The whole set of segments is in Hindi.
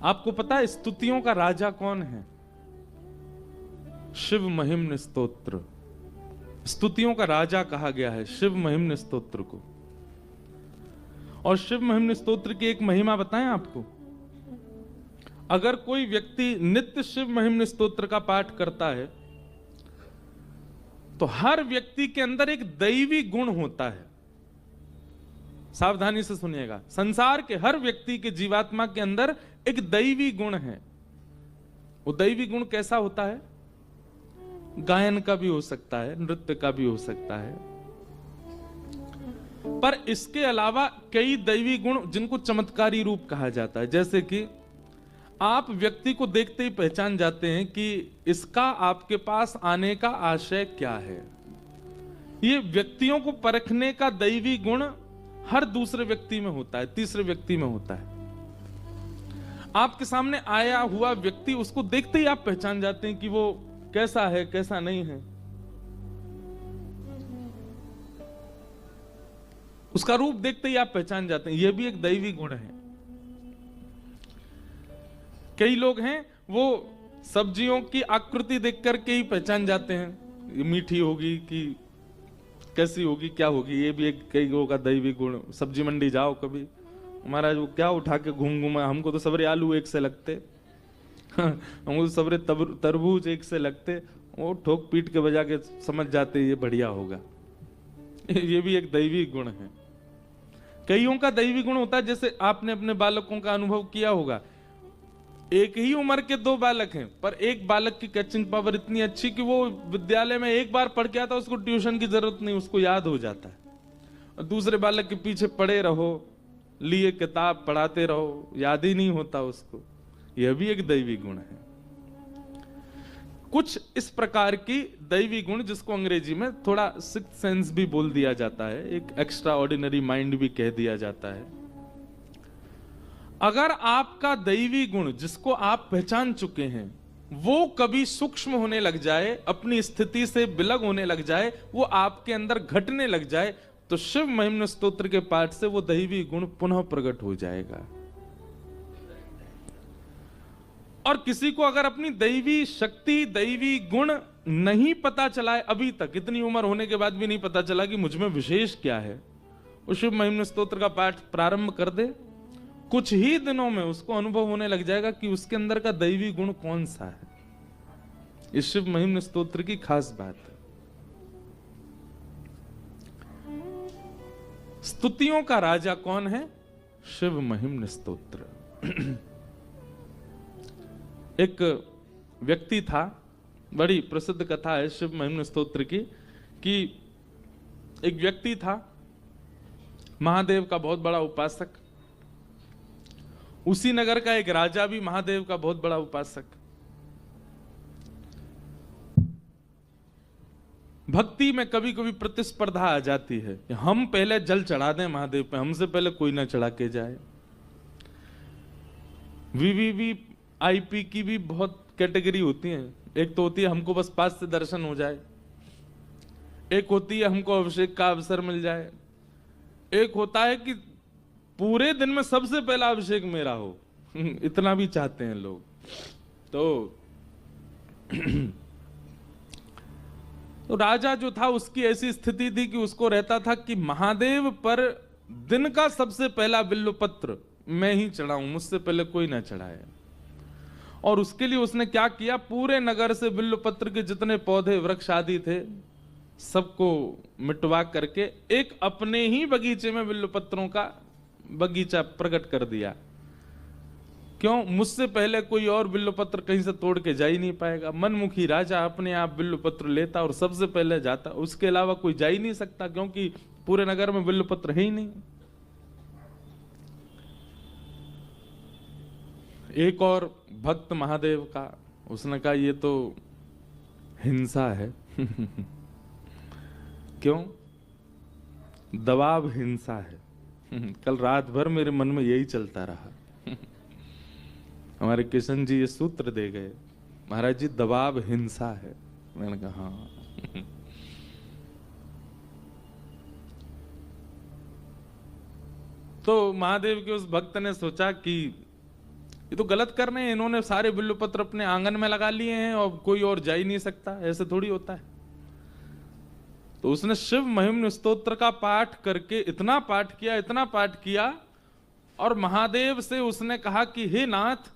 आपको पता है स्तुतियों का राजा कौन है? शिव महिम्न स्तोत्र। स्तुतियों का राजा कहा गया है शिव महिम्न स्तोत्र को। और शिव महिम्न स्तोत्र की एक महिमा बताएं आपको। अगर कोई व्यक्ति नित्य शिव महिम्न स्तोत्र का पाठ करता है तो हर व्यक्ति के अंदर एक दैवी गुण होता है। सावधानी से सुनिएगा, संसार के हर व्यक्ति के जीवात्मा के अंदर एक दैवी गुण है। वो दैवी गुण कैसा होता है? गायन का भी हो सकता है, नृत्य का भी हो सकता है, पर इसके अलावा कई दैवी गुण जिनको चमत्कारी रूप कहा जाता है। जैसे कि आप व्यक्ति को देखते ही पहचान जाते हैं कि इसका आपके पास आने का आशय क्या है। ये व्यक्तियों को परखने का दैवी गुण हर दूसरे व्यक्ति में होता है, तीसरे व्यक्ति में होता है। आपके सामने आया हुआ व्यक्ति, उसको देखते ही आप पहचान जाते हैं कि वो कैसा है, कैसा नहीं है। उसका रूप देखते ही आप पहचान जाते हैं। यह भी एक दैवी गुण है। कई लोग हैं वो सब्जियों की आकृति देख करके ही पहचान जाते हैं, ये मीठी होगी कि कैसी होगी, क्या होगी। ये भी एक कई लोगों का दैवी गुण। सब्जी मंडी जाओ कभी, महाराज वो क्या उठा के घूम घूमा, हमको तो सबरे आलू एक से लगते, हमको तो सबरे तरबूज एक से लगते। वो ठोक पीट के बजा के समझ जाते ये बढ़िया होगा। ये भी एक दैवी गुण है। कईयों का दैवी गुण होता है, जैसे आपने अपने बालकों का अनुभव किया होगा। एक ही उम्र के दो बालक हैं, पर एक बालक की कैचिंग पावर इतनी अच्छी कि वो विद्यालय में एक बार पढ़ के आता, उसको ट्यूशन की जरूरत नहीं, उसको याद हो जाता है। और दूसरे बालक के पीछे पड़े रहो, लिए किताब पढ़ाते रहो, याद ही नहीं होता उसको। यह भी एक दैवी गुण है। कुछ इस प्रकार की दैवी गुण जिसको अंग्रेजी में थोड़ा सिक्स्थ सेंस भी बोल दिया जाता है, एक एक्स्ट्रा ऑर्डिनरी माइंड भी कह दिया जाता है। अगर आपका दैवी गुण जिसको आप पहचान चुके हैं वो कभी सूक्ष्म होने लग जाए, अपनी स्थिति से विलग होने लग जाए, वो आपके अंदर घटने लग जाए, तो शिव महिम्न स्तोत्र के पाठ से वो दैवी गुण पुनः प्रकट हो जाएगा। और किसी को अगर अपनी दैवी शक्ति, दैवी गुण नहीं पता चला है अभी तक, इतनी उम्र होने के बाद भी नहीं पता चला कि मुझ में विशेष क्या है, वो शिव महिम्न स्तोत्र का पाठ प्रारंभ कर दे, कुछ ही दिनों में उसको अनुभव होने लग जाएगा कि उसके अंदर का दैवी गुण कौन सा है। इस शिव महिम्न स्तोत्र की खास बात है। स्तुतियों का राजा कौन है? शिव महिम्न स्तोत्र। एक व्यक्ति था, बड़ी प्रसिद्ध कथा है शिव महिम्न स्तोत्र की, कि एक व्यक्ति था महादेव का बहुत बड़ा उपासक। उसी नगर का एक राजा भी महादेव का बहुत बड़ा उपासक। भक्ति में कभी कभी प्रतिस्पर्धा आ जाती है, हम पहले जल चढ़ा दें महादेव पे, हमसे पहले कोई ना चढ़ा के जाए। वीवीवीआईपी की भी बहुत कैटेगरी होती है। एक तो होती है हमको बस पास से दर्शन हो जाए, एक होती है हमको अभिषेक का अवसर मिल जाए, एक होता है कि पूरे दिन में सबसे पहला अभिषेक मेरा हो। इतना भी चाहते हैं लोग। तो राजा जो था उसकी ऐसी स्थिति थी कि उसको रहता था कि महादेव पर दिन का सबसे पहला बिल्व पत्र मैं ही चढ़ाऊं, मुझसे पहले कोई ना चढ़ाए। और उसके लिए उसने क्या किया, पूरे नगर से बिल्व पत्र के जितने पौधे वृक्ष आदि थे सबको मिटवा करके एक अपने ही बगीचे में बिल्व पत्रों का बगीचा प्रकट कर दिया। क्यों? मुझसे पहले कोई और बिल्व पत्र कहीं से तोड़ के जा ही नहीं पाएगा। मनमुखी राजा अपने आप बिल्व पत्र लेता और सबसे पहले जाता, उसके अलावा कोई जा ही नहीं सकता, क्योंकि पूरे नगर में बिल्व पत्र है ही नहीं। एक और भक्त महादेव का, उसने कहा ये तो हिंसा है। क्यों? दबाव हिंसा है। कल रात भर मेरे मन में यही चलता रहा। हमारे किशन जी ये सूत्र दे गए, महाराज जी दबाव हिंसा है। मैंने कहा हाँ। तो महादेव के उस भक्त ने सोचा कि ये तो गलत कर रहे हैं, इन्होंने सारे बिल्वपत्र अपने आंगन में लगा लिए हैं और कोई और जा ही नहीं सकता, ऐसे थोड़ी होता है। तो उसने शिव महिम्न स्तोत्र का पाठ करके इतना पाठ किया और महादेव से उसने कहा कि हे नाथ,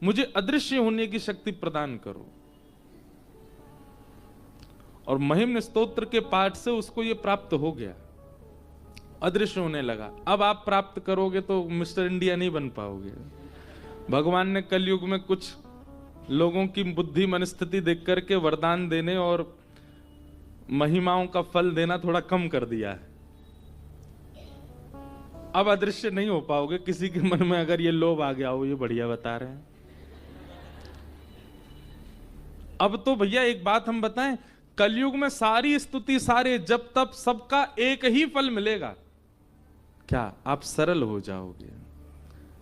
मुझे अदृश्य होने की शक्ति प्रदान करो। और महिम्न स्तोत्र के पाठ से उसको यह प्राप्त हो गया, अदृश्य होने लगा। अब आप प्राप्त करोगे तो मिस्टर इंडिया नहीं बन पाओगे। भगवान ने कलयुग में कुछ लोगों की बुद्धि मनस्थिति देख करके वरदान देने और महिमाओं का फल देना थोड़ा कम कर दिया है। अब अदृश्य नहीं हो पाओगे। किसी के मन में अगर ये लोभ आ गया हो, ये बढ़िया बता रहे हैं। अब तो भैया एक बात हम बताएं, कलयुग में सारी स्तुति, सारे जब तब, सबका एक ही फल मिलेगा। क्या? आप सरल हो जाओगे,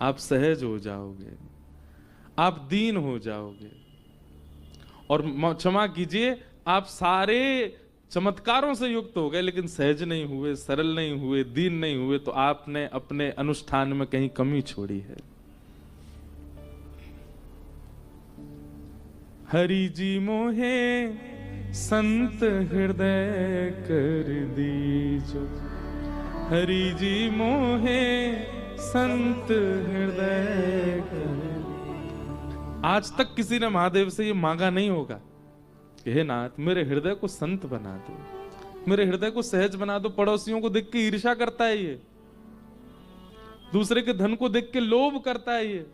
आप सहज हो जाओगे, आप दीन हो जाओगे। और क्षमा कीजिए, आप सारे चमत्कारों से युक्त हो गए लेकिन सहज नहीं हुए, सरल नहीं हुए, दीन नहीं हुए, तो आपने अपने अनुष्ठान में कहीं कमी छोड़ी है। हरि जी मोहे संत हृदय कर दीजो, हरि जी मोहे संत हृदय कर। आज तक किसी ने महादेव से ये मांगा नहीं होगा कि हे नाथ, मेरे हृदय को संत बना दो, मेरे हृदय को सहज बना दो। पड़ोसियों को देख के ईर्ष्या करता है ये, दूसरे के धन को देख के लोभ करता है ये,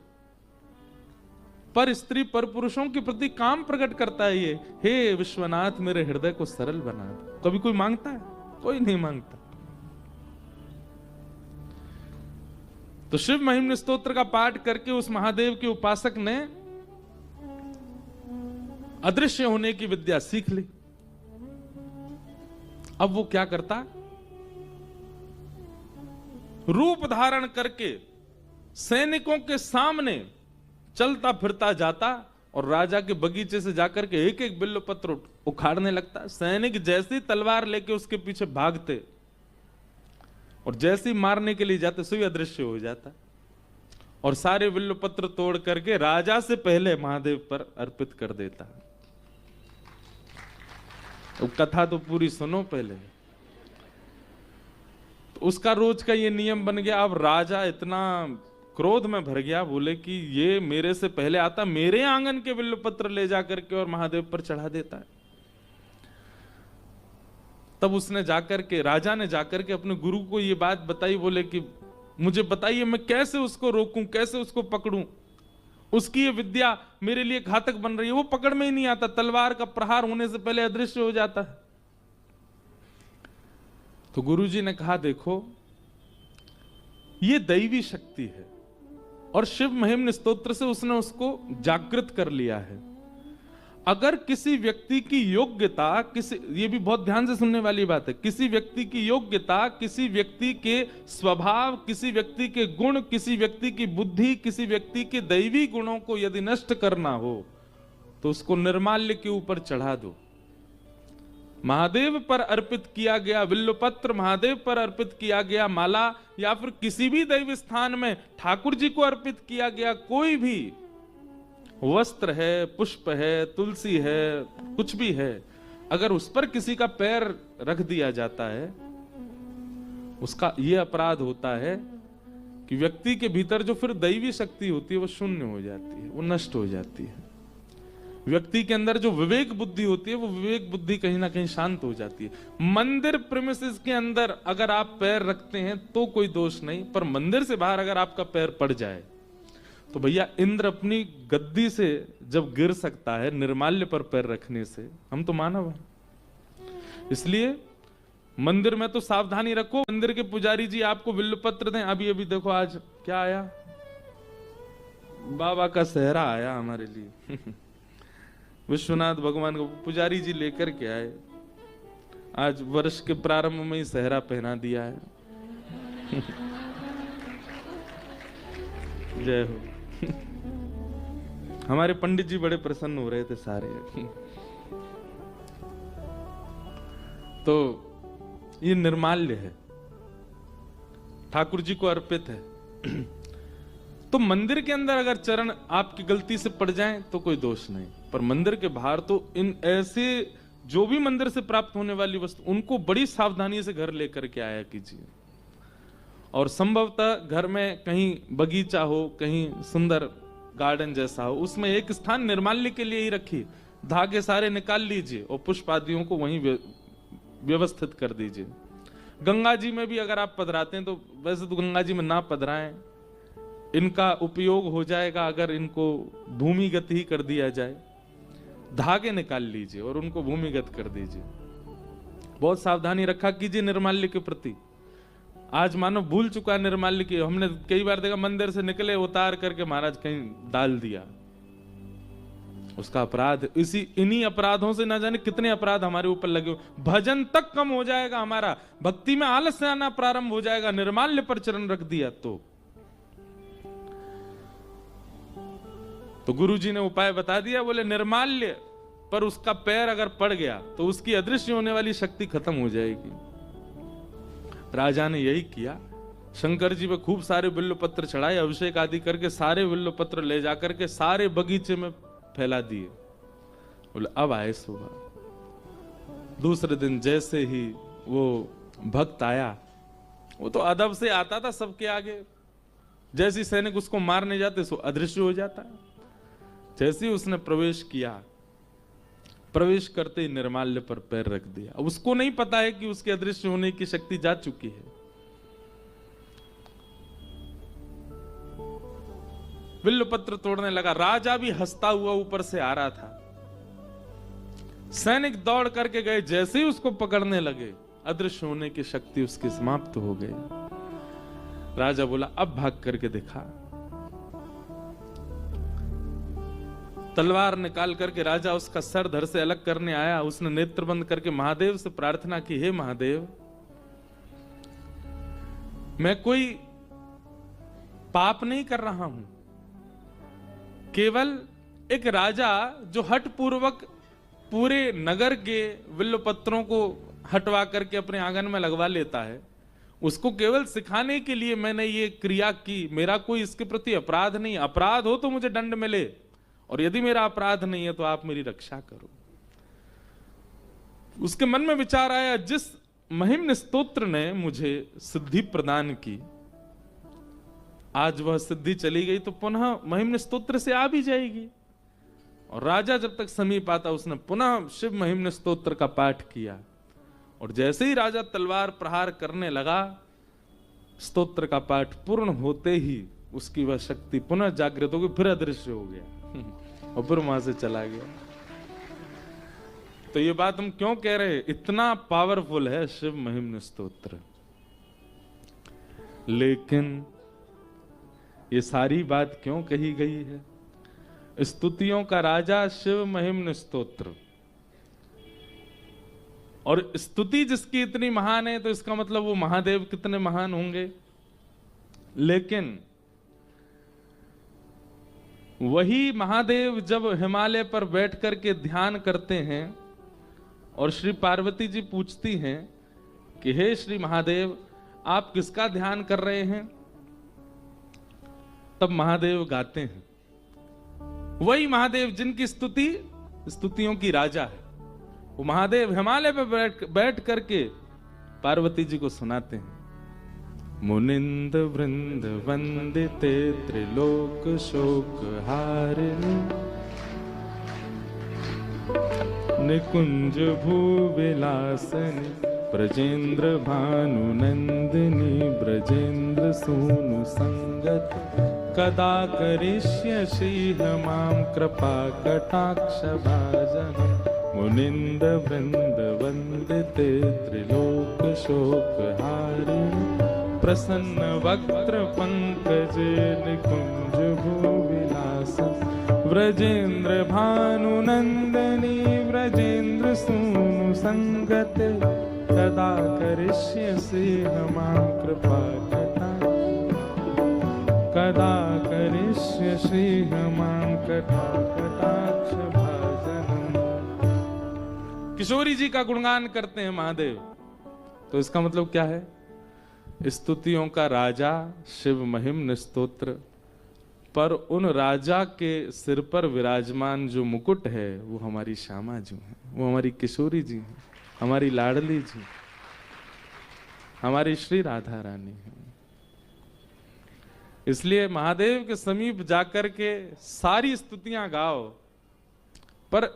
पर स्त्री पर पुरुषों के प्रति काम प्रकट करता है ये। हे विश्वनाथ, मेरे हृदय को सरल बना दो। कभी कोई मांगता है? कोई नहीं मांगता। तो शिव महिम्न स्तोत्र का पाठ करके उस महादेव के उपासक ने अदृश्य होने की विद्या सीख ली। अब वो क्या करता? रूप धारण करके सैनिकों के सामने चलता फिरता जाता और राजा के बगीचे से जाकर के एक एक बिल्व पत्र उखाड़ने लगता। सैनिक जैसी तलवार लेके उसके पीछे भागते और जैसे ही मारने के लिए जाते सो अदृश्य हो जाता और सारे बिल्व पत्र तोड़ करके राजा से पहले महादेव पर अर्पित कर देता। तो कथा तो पूरी सुनो पहले। तो उसका रोज का ये नियम बन गया। अब राजा इतना क्रोध में भर गया, बोले कि ये मेरे से पहले आता, मेरे आंगन के बिल्व पत्र ले जाकर के और महादेव पर चढ़ा देता है। तब उसने जाकर के, राजा ने जाकर के अपने गुरु को ये बात बताई। बोले कि मुझे बताइए मैं कैसे उसको रोकूं, कैसे उसको पकड़ूं, उसकी ये विद्या मेरे लिए घातक बन रही है। वो पकड़ में ही नहीं आता, तलवार का प्रहार होने से पहले अदृश्य हो जाता है। तो गुरुजी ने कहा देखो, ये दैवी शक्ति है और शिव महिम्न स्तोत्र से उसने उसको जागृत कर लिया है। अगर किसी व्यक्ति की योग्यता, ये भी बहुत ध्यान से सुनने वाली बात है, किसी व्यक्ति की योग्यता, किसी व्यक्ति के स्वभाव, किसी व्यक्ति के गुण, किसी व्यक्ति की बुद्धि, किसी व्यक्ति के दैवी गुणों को यदि नष्ट करना हो तो उसको निर्माल्य के ऊपर चढ़ा दो। महादेव पर अर्पित किया गया बिल्वपत्र, महादेव पर अर्पित किया गया माला, या फिर किसी भी दैव स्थान में ठाकुर जी को अर्पित किया गया कोई भी वस्त्र है, पुष्प है, तुलसी है, कुछ भी है, अगर उस पर किसी का पैर रख दिया जाता है, उसका यह अपराध होता है कि व्यक्ति के भीतर जो फिर दैवी शक्ति होती है वो शून्य हो जाती है, वो नष्ट हो जाती है। व्यक्ति के अंदर जो विवेक बुद्धि होती है वो विवेक बुद्धि कहीं ना कहीं शांत हो जाती है। मंदिर प्रेमिसेस के अंदर अगर आप पैर रखते हैं तो कोई दोष नहीं, पर मंदिर से बाहर अगर आपका पैर पड़ जाए तो भैया इंद्र अपनी गद्दी से जब गिर सकता है निर्माल्य पर पैर रखने से, हम तो मानव हैं। इसलिए मंदिर में तो सावधानी रखो। मंदिर के पुजारी जी आपको बिल्वपत्र दें। अभी अभी देखो आज क्या आया, बाबा का सेहरा आया हमारे लिए। विश्वनाथ भगवान को पुजारी जी लेकर के आए, आज वर्ष के प्रारंभ में ही सेहरा पहना दिया है। जय हो। हमारे पंडित जी बड़े प्रसन्न हो रहे थे सारे। तो ये निर्माल्य है, ठाकुर जी को अर्पित है। तो मंदिर के अंदर अगर चरण आपकी गलती से पड़ जाएं तो कोई दोष नहीं, पर मंदिर के बाहर तो इन ऐसे जो भी मंदिर से प्राप्त होने वाली वस्तु उनको बड़ी सावधानी से घर लेकर के आया कीजिए। और संभवतः घर में कहीं बगीचा हो, कहीं सुंदर गार्डन जैसा हो, उसमें एक स्थान निर्माल्य के लिए ही रखिए। धागे सारे निकाल लीजिए और पुष्प आदियों को वहीं व्यवस्थित कर दीजिए। गंगा जी में भी अगर आप पधराते हैं तो वैसे तो गंगा जी में ना पधराएं, इनका उपयोग हो जाएगा अगर इनको भूमिगत ही कर दिया जाए। धागे निकाल लीजिए और उनको भूमिगत कर दीजिए। बहुत सावधानी रखा कीजिए निर्माल्य के प्रति। आज मानो भूल चुका निर्माल्य की। हमने कई बार देखा मंदिर से निकले उतार करके महाराज कहीं डाल दिया, उसका अपराध। इन्हीं अपराधों से ना जाने कितने अपराध हमारे ऊपर लगे हो। भजन तक कम हो जाएगा हमारा, भक्ति में आलस से आना प्रारंभ हो जाएगा निर्माल्य पर चरण रख दिया तो गुरु जी ने उपाय बता दिया। बोले निर्माल्य पर उसका पैर अगर पड़ गया तो उसकी अदृश्य होने वाली शक्ति खत्म हो जाएगी। राजा ने यही किया। शंकर जी पे खूब सारे बिल्व पत्र चढ़ाए, अभिषेक आदि करके सारे बिल्व पत्र ले जाकर के सारे बगीचे में फैला दिए। बोले अब आए सुबह। दूसरे दिन जैसे ही वो भक्त आया, वो तो अदब से आता था सबके आगे, जैसे सैनिक उसको मारने जाते सो अदृश्य हो जाता। जैसे ही उसने प्रवेश किया, प्रवेश करते ही निर्माल्य पर पैर रख दिया। अब उसको नहीं पता है कि उसके अदृश्य होने की शक्ति जा चुकी है। बिल्व पत्र तोड़ने लगा। राजा भी हंसता हुआ ऊपर से आ रहा था। सैनिक दौड़ करके गए, जैसे ही उसको पकड़ने लगे अदृश्य होने की शक्ति उसकी समाप्त हो गई। राजा बोला अब भाग करके दिखा। तलवार निकाल करके राजा उसका सर धड़ से अलग करने आया। उसने नेत्र बंद करके महादेव से प्रार्थना की, हे महादेव, मैं कोई पाप नहीं कर रहा हूं, केवल एक राजा जो हठ पूर्वक पूरे नगर के बिल्व पत्रों को हटवा करके अपने आंगन में लगवा लेता है, उसको केवल सिखाने के लिए मैंने ये क्रिया की। मेरा कोई इसके प्रति अपराध नहीं। अपराध हो तो मुझे दंड मिले, और यदि मेरा अपराध नहीं है तो आप मेरी रक्षा करो। उसके मन में विचार आया, जिस महिम्न स्तोत्र ने मुझे सिद्धि प्रदान की, आज वह सिद्धि चली गई तो पुनः महिम्न स्तोत्र से आ भी जाएगी। और राजा जब तक समीप आता उसने पुनः शिव महिम्न स्तोत्र का पाठ किया। और जैसे ही राजा तलवार प्रहार करने लगा, स्तोत्र का पाठ पूर्ण होते ही उसकी वह शक्ति पुनः जागृत हो गई, फिर अदृश्य हो गया और फिर वहां से चला गया। तो ये बात हम क्यों कह रहे हैं? इतना पावरफुल है शिव महिम्न स्तोत्र। लेकिन ये सारी बात क्यों कही गई है? स्तुतियों का राजा शिव महिम्न स्तोत्र, और स्तुति जिसकी इतनी महान है तो इसका मतलब वो महादेव कितने महान होंगे। लेकिन वही महादेव जब हिमालय पर बैठ करके ध्यान करते हैं और श्री पार्वती जी पूछती हैं कि हे श्री महादेव, आप किसका ध्यान कर रहे हैं, तब महादेव गाते हैं। वही महादेव जिनकी स्तुति स्तुतियों की राजा है, वो महादेव हिमालय पर बैठ करके पार्वती जी को सुनाते हैं। मुनिंद वृंद वंदिते त्रिलोक शोक हारिणी, निकुंज भूविलासनि, ब्रजेंद्र भानु नंदिनी, ब्रजेंद्र सूनु संगत, कदा करिष्यसि मां कृपा कटाक्ष भाजनम्। मुनिंद वृंद वंदिते त्रिलोक शोक हारिणी, प्रसन्न वक्त्र पंकज, निकुंज भूविलास, व्रजेंद्र भानु नंदनी, व्रजेंद्र सूनु संगत, कदा करिष्यसि मां कृपा कदा करिष्यसि मां कटाक्ष भाजनम्। किशोरी जी का गुणगान करते हैं महादेव, तो इसका मतलब क्या है? स्तुतियों का राजा शिव महिम्न स्तोत्र, पर उन राजा के सिर पर विराजमान जो मुकुट है वो हमारी श्यामा जी हैं, वो हमारी किशोरी जी हैं, हमारी लाडली जी, हमारी श्री राधा रानी है। इसलिए महादेव के समीप जाकर के सारी स्तुतियां गाओ, पर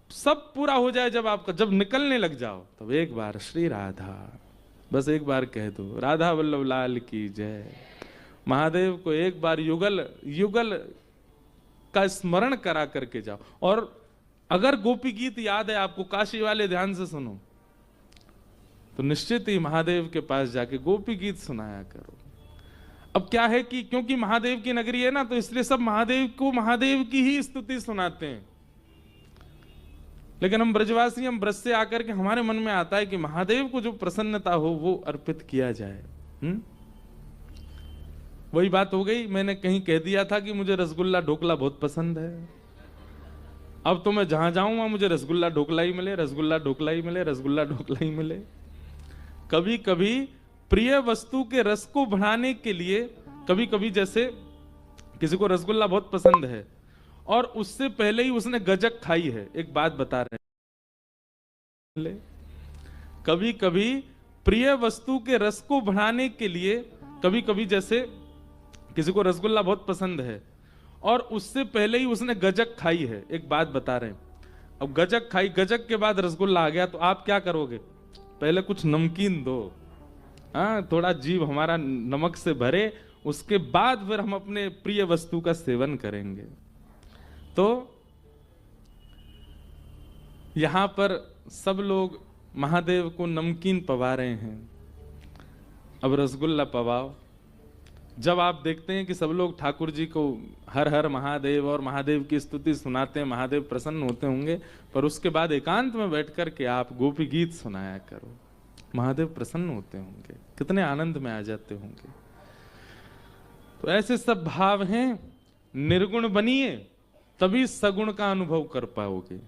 सब पूरा हो जाए जब आपका, जब निकलने लग जाओ तब एक बार श्री राधा, बस एक बार कह दो, राधा वल्लभ लाल की जय। महादेव को एक बार युगल युगल का स्मरण करा करके जाओ। और अगर गोपी गीत याद है आपको, काशी वाले ध्यान से सुनो, तो निश्चित ही महादेव के पास जाके गोपी गीत सुनाया करो। अब क्या है कि क्योंकि महादेव की नगरी है ना, तो इसलिए सब महादेव को महादेव की ही स्तुति सुनाते हैं। लेकिन हम ब्रजवासी, हम ब्रज से आकर के हमारे मन में आता है कि महादेव को जो प्रसन्नता हो वो अर्पित किया जाए। वही बात हो गई, मैंने कहीं कह दिया था कि मुझे रसगुल्ला ढोकला बहुत पसंद है। अब तो मैं जहां जाऊं वहां मुझे रसगुल्ला ढोकला ही मिले, रसगुल्ला ढोकला ही मिले, रसगुल्ला ढोकला ही मिले। कभी कभी प्रिय वस्तु के रस को बढ़ाने के लिए, कभी कभी जैसे किसी को रसगुल्ला बहुत पसंद है और उससे पहले ही उसने गजक खाई है, एक बात बता रहे हैं, कभी कभी प्रिय वस्तु के रस को बढ़ाने के लिए, कभी कभी जैसे किसी को रसगुल्ला बहुत पसंद है और उससे पहले ही उसने गजक खाई है, एक बात बता रहे हैं। अब गजक खाई, गजक के बाद रसगुल्ला आ गया, तो आप क्या करोगे? पहले कुछ नमकीन दो, हाँ, थोड़ा जीभ हमारा नमक से भरे, उसके बाद फिर हम अपने प्रिय वस्तु का सेवन करेंगे। तो यहां पर सब लोग महादेव को नमकीन पवा रहे हैं, अब रसगुल्ला पवाओ। जब आप देखते हैं कि सब लोग ठाकुर जी को हर हर महादेव और महादेव की स्तुति सुनाते हैं, महादेव प्रसन्न होते होंगे, पर उसके बाद एकांत में बैठ कर के आप गोपी गीत सुनाया करो, महादेव प्रसन्न होते होंगे, कितने आनंद में आ जाते होंगे। तो ऐसे सब भाव हैं, निर्गुण बनिए तभी सगुण का अनुभव कर पाओगे।